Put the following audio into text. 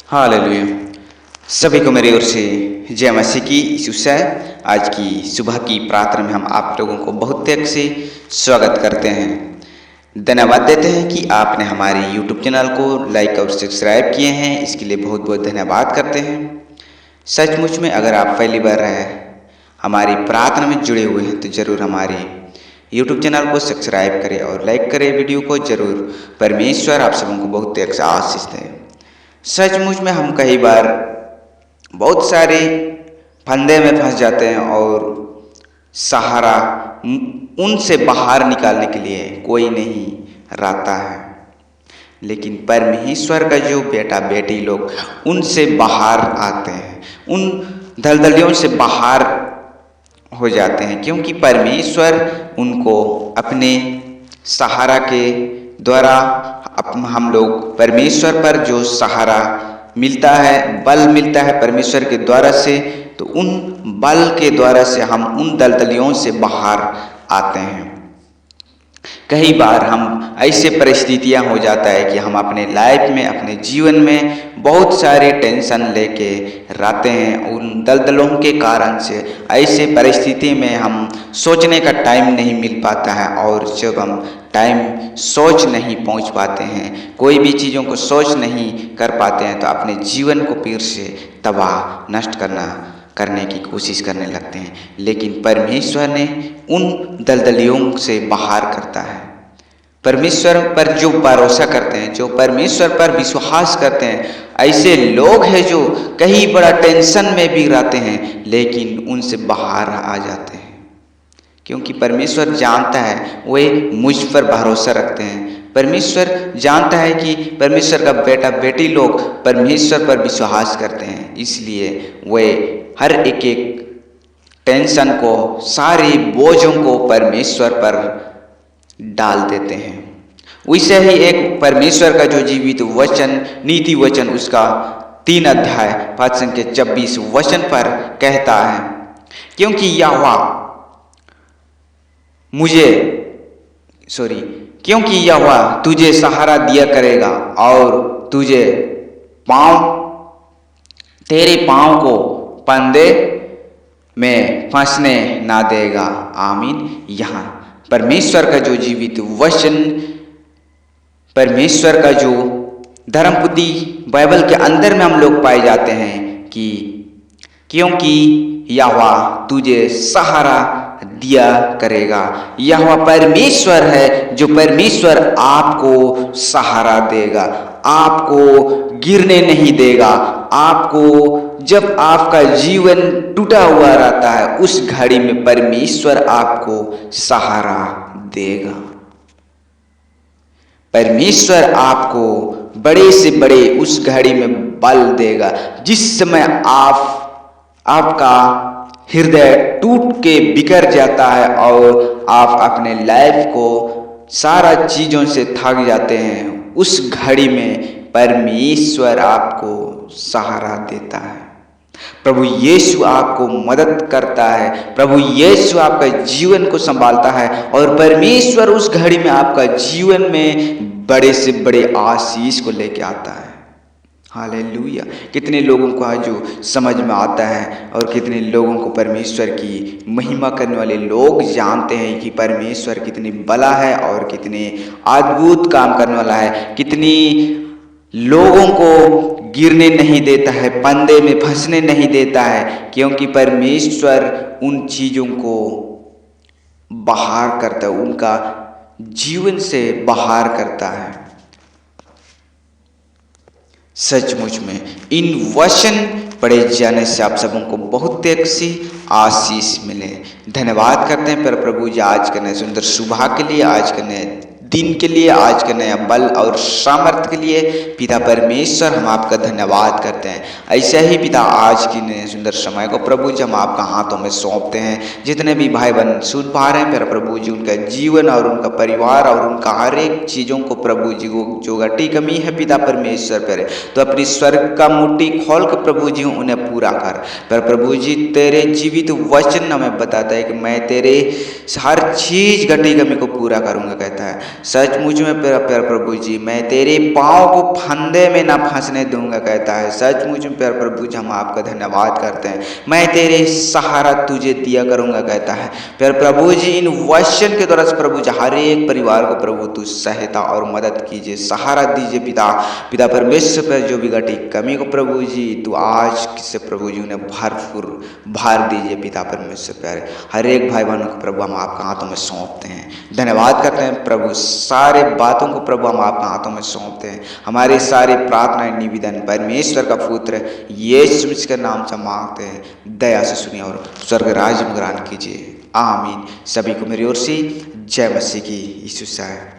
Hallelujah. सभी को मेरी ओर से जय मसीह की यीशु। आज की सुबह की प्रार्थना में हम आप लोगों को बहुत त्याग से स्वागत करते हैं। धन्यवाद देते हैं कि आपने हमारे YouTube चैनल को लाइक और सब्सक्राइब किए हैं, इसके लिए बहुत बहुत धन्यवाद करते हैं। सचमुच में अगर आप पहली बार हमारी प्रार्थना में जुड़े हुए हैं तो ज़रूर हमारे YouTube चैनल को सब्सक्राइब करें और लाइक करें वीडियो को ज़रूर। परमेश्वर आप सबों को बहुत त्याग से आशीष दें। सचमुच में हम कई बार बहुत सारे फंदे में फंस जाते हैं और सहारा उनसे बाहर निकालने के लिए कोई नहीं रहता है, लेकिन परमेश्वर का जो बेटा बेटी लोग उनसे बाहर आते हैं, उन दलदलियों से बाहर हो जाते हैं, क्योंकि परमेश्वर उनको अपने सहारा के द्वारा हम लोग परमेश्वर पर जो सहारा मिलता है, बल मिलता है परमेश्वर के द्वारा से, तो उन बल के द्वारा से हम उन दलदलियों से बाहर आते हैं। कई बार हम ऐसे परिस्थितियां हो जाता है कि हम अपने लाइफ में, अपने जीवन में बहुत सारे टेंशन लेके रहते हैं। उन दलदलों के कारण से ऐसे परिस्थिति में हम सोचने का टाइम नहीं मिल पाता है, और जब हम टाइम सोच नहीं पहुंच पाते हैं, कोई भी चीज़ों को सोच नहीं कर पाते हैं, तो अपने जीवन को फिर से तबाह नष्ट करने की कोशिश करने लगते हैं। लेकिन परमेश्वर ने उन दलदलियों से बाहर करता है। परमेश्वर पर जो भरोसा करते हैं, जो परमेश्वर पर विश्वास करते हैं, ऐसे लोग हैं जो कई बड़ा टेंशन में भी रहते हैं लेकिन उनसे बाहर आ जाते हैं, क्योंकि परमेश्वर जानता है वे मुझ पर भरोसा रखते हैं। परमेश्वर जानता है कि परमेश्वर का बेटा बेटी लोग परमेश्वर पर विश्वास करते हैं, इसलिए वे हर एक टेंशन को, सारे बोझों को परमेश्वर पर डाल देते हैं। वैसे ही एक परमेश्वर का जो जीवित वचन, नीति वचन, उसका 3 अध्याय 5-26 वचन पर कहता है, क्योंकि यहोवा तुझे सहारा दिया करेगा और तेरे पाँव को फंदे में फंसने ना देगा। आमीन। यहाँ परमेश्वर का जो जीवित वचन, परमेश्वर का जो धर्मपुत्री बाइबल के अंदर में हम लोग पाए जाते हैं कि क्योंकि यहोवा तुझे सहारा दिया करेगा। यहोवा परमेश्वर है जो परमेश्वर आपको सहारा देगा, आपको गिरने नहीं देगा। आपको जब आपका जीवन टूटा हुआ रहता है, उस घड़ी में परमेश्वर आपको सहारा देगा। परमेश्वर आपको बड़े से बड़े उस घड़ी में बल देगा, जिस समय आपका हृदय टूट के बिखर जाता है और आप अपने लाइफ को सारा चीज़ों से थक जाते हैं, उस घड़ी में परमेश्वर आपको सहारा देता है। प्रभु यीशु आपको मदद करता है, प्रभु यीशु आपका जीवन को संभालता है, और परमेश्वर उस घड़ी में आपका जीवन में बड़े से बड़े आशीष को लेके आता है। हालेलुया। कितने लोगों को आज जो समझ में आता है, और कितने लोगों को परमेश्वर की महिमा करने वाले लोग जानते हैं कि परमेश्वर कितनी बड़ा है और कितने अद्भुत काम करने वाला है, कितनी लोगों को गिरने नहीं देता है, फंदे में फंसने नहीं देता है, क्योंकि परमेश्वर उन चीज़ों को बाहर करता है, उनका जीवन से बाहर करता है। सचमुच में इन वचन पढ़े जाने से आप सबों को बहुत एक सी आशीष मिले। धन्यवाद करते हैं पर प्रभु जी आज के नए सुंदर सुबह के लिए, आज के नए दिन के लिए, आज के नया बल और सामर्थ्य के लिए पिता परमेश्वर हम आपका धन्यवाद करते हैं। ऐसे ही पिता आज की नए सुंदर समय को प्रभु जी हम आपका हाथों में सौंपते हैं। जितने भी भाई बहन सुन पा रहे हैं पर प्रभु जी, उनका जीवन और उनका परिवार और उनका हर एक चीज़ों को प्रभु जी को जो घटी कमी है पिता परमेश्वर पर, तो अपनी स्वर्ग का मुट्ठी खोल कर प्रभु जी उन्हें पूरा कर। पर प्रभु जी तेरे जीवित वचन हमें बताता है कि मैं तेरे हर चीज घटी कमी को पूरा करूंगा, कहता है। सचमुच में प्यारे प्यारे प्रभु जी मैं तेरे पाँव को फंदे में ना फंसने दूंगा कहता है। सचमुच में प्यारे प्रभु जी हम आपका धन्यवाद करते हैं। मैं तेरे सहारा तुझे दिया करूंगा कहता है। प्यारे प्रभु जी इन वचन के द्वारा प्रभु जी हर एक परिवार को प्रभु तू सहायता और मदद कीजिए, सहारा दीजिए पिता परमेश्वर पर जो भी घटी कमी को प्रभु जी तू आज किससे प्रभु जी उन्हें भरपूर भार दीजिए पिता परमेश्वर प्यारे। हर एक भाई बहनों को प्रभु हम आपके हाथों में सौंपते हैं, धन्यवाद करते हैं प्रभु। सारे बातों को प्रभु हम आपके हाथों में सौंपते हैं। हमारे सारे प्रार्थनाएं निवेदन परमेश्वर का पुत्र यीशु मसीह के नाम से मांगते हैं, दया से सुनिए और स्वर्ग राज्य में ग्रहण कीजिए, आमीन। सभी को मेरी ओर से जय मसीह की। यीशु साहब।